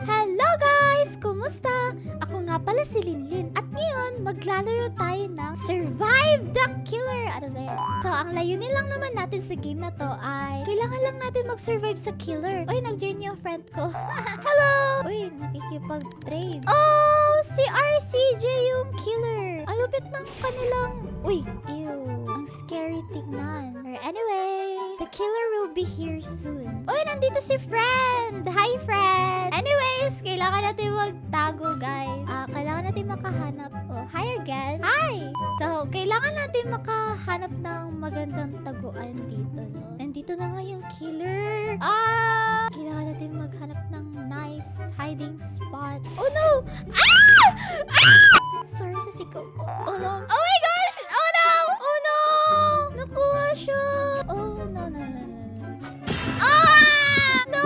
Hello guys! Kumusta? Ako nga pala si Linlin at ngayon maglalaro tayo ng Survive the Killer. Ano ba yan? So, ang layunin lang naman natin sa game na to ay kailangan lang natin mag-survive sa killer. Uy, nag-join yung friend ko. Hello! Uy, nakikipag-trade. Oh, si RCJ yung killer. Ang lupit ng kanilang... Uy, ew. Ang scary tignan. Or anyway, the killer will be here soon. Uy, nandito si friend! Hi, friend! Anyways, kailangan natin magtago, guys. Kailangan natin makahanap. Oh, hi again. Hi! So, kailangan natin makahanap ng magandang taguan dito, no? Nandito na nga yung killer. Kailangan natin maghanap ng nice hiding spot. Oh, no! Sorry sa sigaw ko. Oh, no. Oh my gosh! Oh, no! Oh, no! Nakuha siya. Oh, no, no, no, no. No!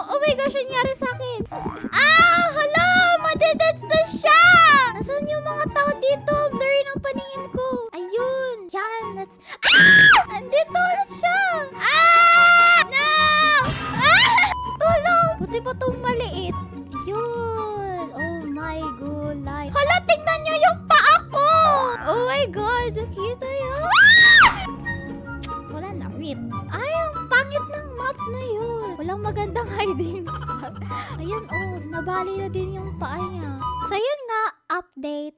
Oh my gosh, nangyari sa akin. Hala! Madedets na siya! Nasaan yung mga tao dito? Blurry ng paningin ko. Ayun. Yan. Let's... Andito na siya! No! Hala! Buti pa itong maliit. Yun. Oh my gulay. Hala, tingnan nyo yung paa ko! Oh my God. Nakita yun? Wala na. Rip. Ang pangit ng map na yun. Walang magandang hiding spot. Ayun, oh. Nabali na din yung paa niya. So, yun nga. Update.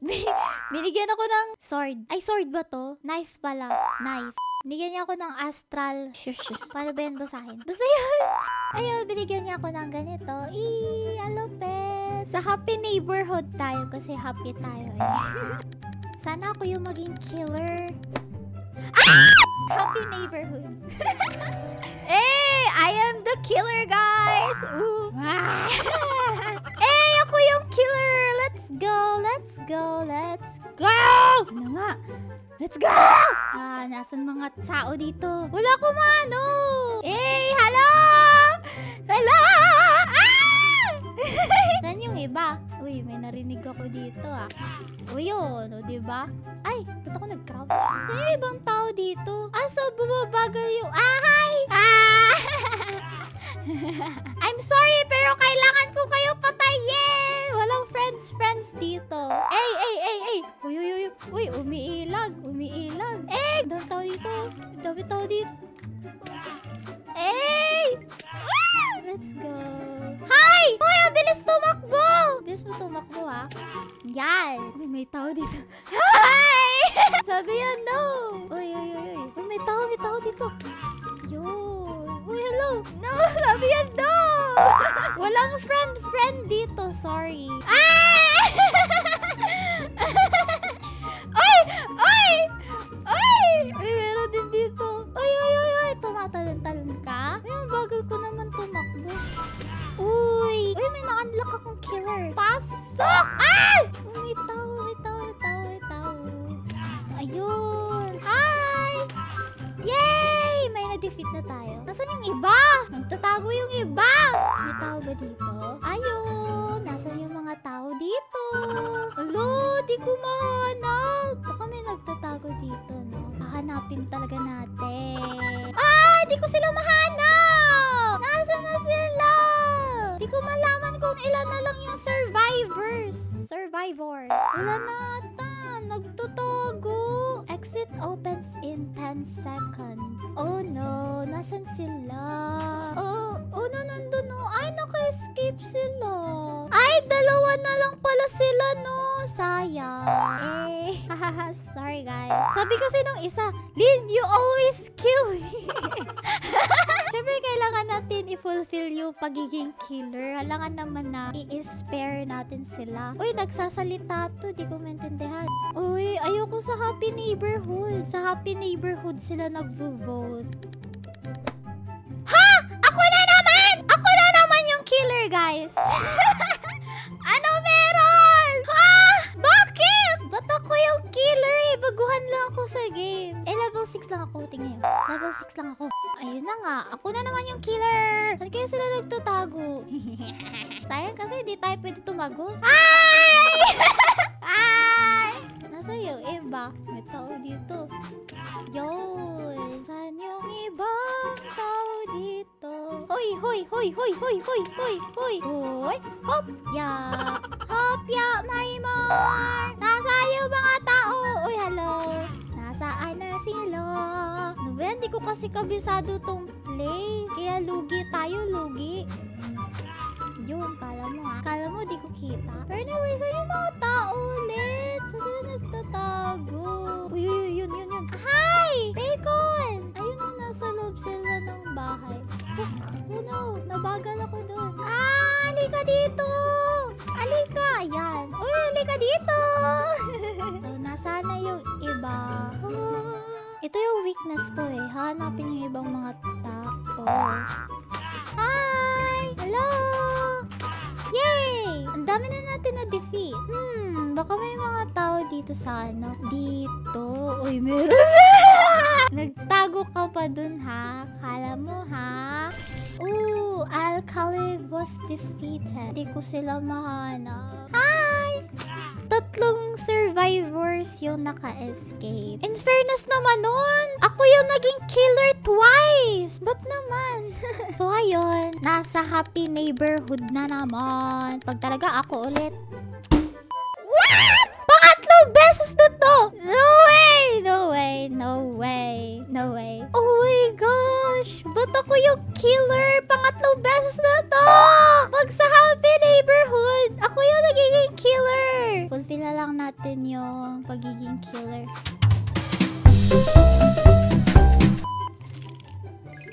Binigyan ako ng sword. Ay, sword ba to? Knife pala. Knife. Binigyan niya ako ng astral. Paano ba yan basahin? Basta yun. Ayun, binigyan niya ako ng ganito. Alopes. Sa happy neighborhood tayo kasi happy tayo. Sana ako yung maging killer. Happy neighborhood. I am the killer, guys. Ooh. Ako yung killer. Let's go. Let's go. Let's go. Ano nga? Let's go! Nasan mga tao dito? Wala ko mano! Hello! Hello! Saan yung iba? Uy, may narinig ako dito Uy, yun. O, diba? Ay, ba't ako nag-crowd? Saan yung ibang tao dito? So, bumabagal yung... Hi! I'm sorry, pero kailangan ko kayo patayin! Walang friends dito. Uy, umiilag. Dami tao dito. Dami tao dito. Let's go. Hi! Uy, ang bilis tumakbo! Bilis mo tumakbo, Yan. Uy, may tao dito. Hi! Sabi yan, no. Uy, may tao dito. Yun. Uy, hello. No, sabi yan, no. Walang friend dito. Sorry. Uy, meron din dito. Uy, tumatalon-talon ka? Ang bagal ko naman tumakbo. Uy, may na-unlock akong killer. Pasok! May tao. Ayun. Hi! Yay! May na-defeat na tayo. Nasaan yung iba? Nagtatago yung iba. May tao ba dito? Ayun. Nasaan yung mga tao dito? Alo, di ko mahanap. Baka may nagtatago dito, no? Hahanapin talaga natin. Di ko sila mahanap! Nasaan na sila? Di ko malaman kung ilan na lang yung survivors. Wala na ata. Nagtatago. Exit opens in 10 seconds. Oh no, nasan sila? Oh no, nandun no. Naka-escape sila. Dalawa na lang pala sila, no? Sayang. Sorry, guys. Sabi kasi nung isa, Lin, you always kill me. Siyempre, kailangan natin i-fulfill yung pagiging killer. Halangan naman na i-spare natin sila. Uy, nagsasalita to. Di ko maintindihan. Uy, ayoko sa happy neighborhood. Sa happy neighborhood sila nag-vote. Ako na naman yung killer, guys. Ano meron? Bakit? Ba't ako yung killer? Baguhan lang ako sa game. Level 6 lang ako. Tingnan nyo. Level 6 lang ako. Ayun na nga. Ako na naman yung killer. Saan kaya sila nagtatago? Sayang kasi di tayo pwede tumagos. Nasa yung iba? May tao dito. Yun. Saan yung ibang tao dito? Uy, Hoy, hoy, hoy, hoy, hoy, hoy, hoy, hoy. Hoy, hop, ya. Hop, ya, Marimar. Nasaan yung mga tao? Uy, hello. Nasaan na sila? Ano ba yan? Di ko kasi kabisado tong play. Kaya lugi tayo, lugi. Yun, kala mo ha. Kala mo di ko kita. Pero anyway, saan yung mga tao ulit? Saan sila nagtatago? Uy, yun. Hi! Bacon! Ayun na, nasa loob sila ng bahay. Oh no, nabagal ako doon. Halika dito! Halika! Ayan. Uy, halika dito! So, nasaan na yung iba? Ito yung weakness ko eh. Hanapin yung ibang mga tao. Hi! Hello! Yay! Ang dami na natin na-defeat. Baka may mga tao dito sa ano. Dito. Uy, meron. Nagtago ka pa dun ha. Kala mo ha. Ooh, Alkali was defeated. Hindi ko sila mahanap. Hi! 3 survivors yung naka-escape. In fairness naman nun, ako yung naging killer twice. Ba't naman? So ayun, nasa happy neighborhood na naman. Pag talaga ako ulit. What? Pangatlong beses na to! No way! No way! No way! No way! Oh my gosh! Ba't ako yung killer? Pangatlong beses na to! Pag sa happy neighborhood, ako yung nagiging killer! Fulfill na lang natin yung pagiging killer.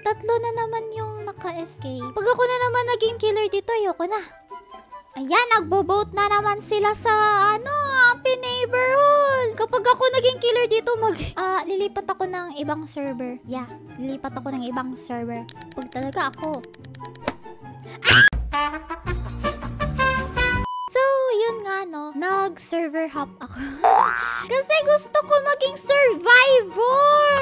3 na naman yung naka-escape. Pag ako na naman naging killer dito, ayoko na. Ayan, nagbo-vote na naman sila sa, happy neighborhood. Kapag ako naging killer dito, lilipat ako ng ibang server. Yeah, lilipat ako ng ibang server. Pag talaga ako. So, yun nga, no? Nag-server hop ako. Kasi gusto ko maging survivor!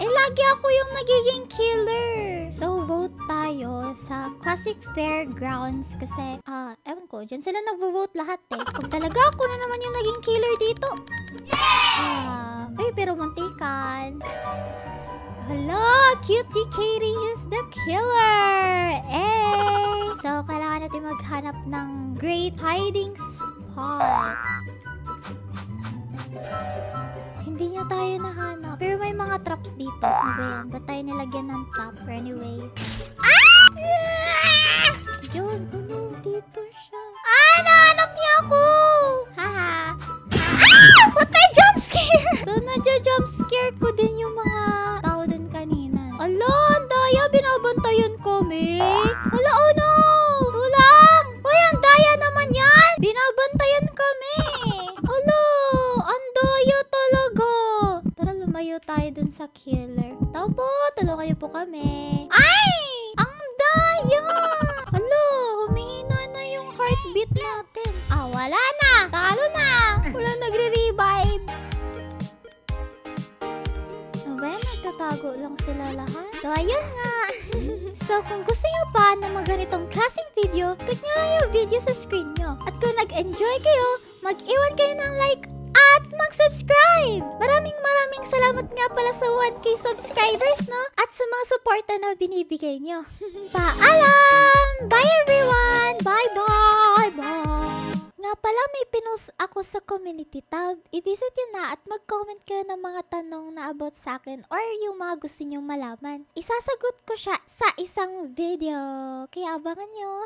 Lagi ako yung nagiging killer. So, vote tayo sa Classic Fairgrounds kasi, ewan ko, dyan sila nagvo-vote lahat eh. Kung talaga ako na naman yung naging killer dito. Pero muntikan. Hala, Cutie Katie is the killer! So, kailangan natin maghanap ng great hiding spot. Hindi niya tayo nahanap. Pero may mga traps dito. Ano ba yan? Ba't tayo nilagyan ng trap? Pero anyway. Yun. Dito siya. Nahanap niya ako! Haha. Ba't may jumpscare? So, nadya-jumpscare ko din yung mga tao dun kanina. Ala, ang daya. Binabantayan kami. Ala, oh no! Tulang! Uy, ang daya naman yan! Binabantayan kami! Ala, ang daya talaga! Tara, lumayo tayo dun sa killer. Tapo, tulungan niyo po kami. Ay! Ang daya! Ala, humihina na yung heartbeat natin. Wala na! Talo na! Wala nagre-revive. Nagtatago lang sila lahat. So, ayun nga. So, kung gusto nyo pa na ganitong klaseng video, click nyo lang yung video sa screen nyo. At kung nag-enjoy kayo, mag-iwan kayo ng like at mag-subscribe! Maraming salamat nga pala sa 1K subscribers, no? At sa mga suporta na binibigay nyo. Paalam! Bye everyone! Bye! Nga pala, may pinost ako sa community tab. I-visit yun na at mag-comment kayo ng mga tanong na about sa akin or yung mga gusto nyong malaman. Isasagot ko siya sa isang video. Kaya abangan nyo.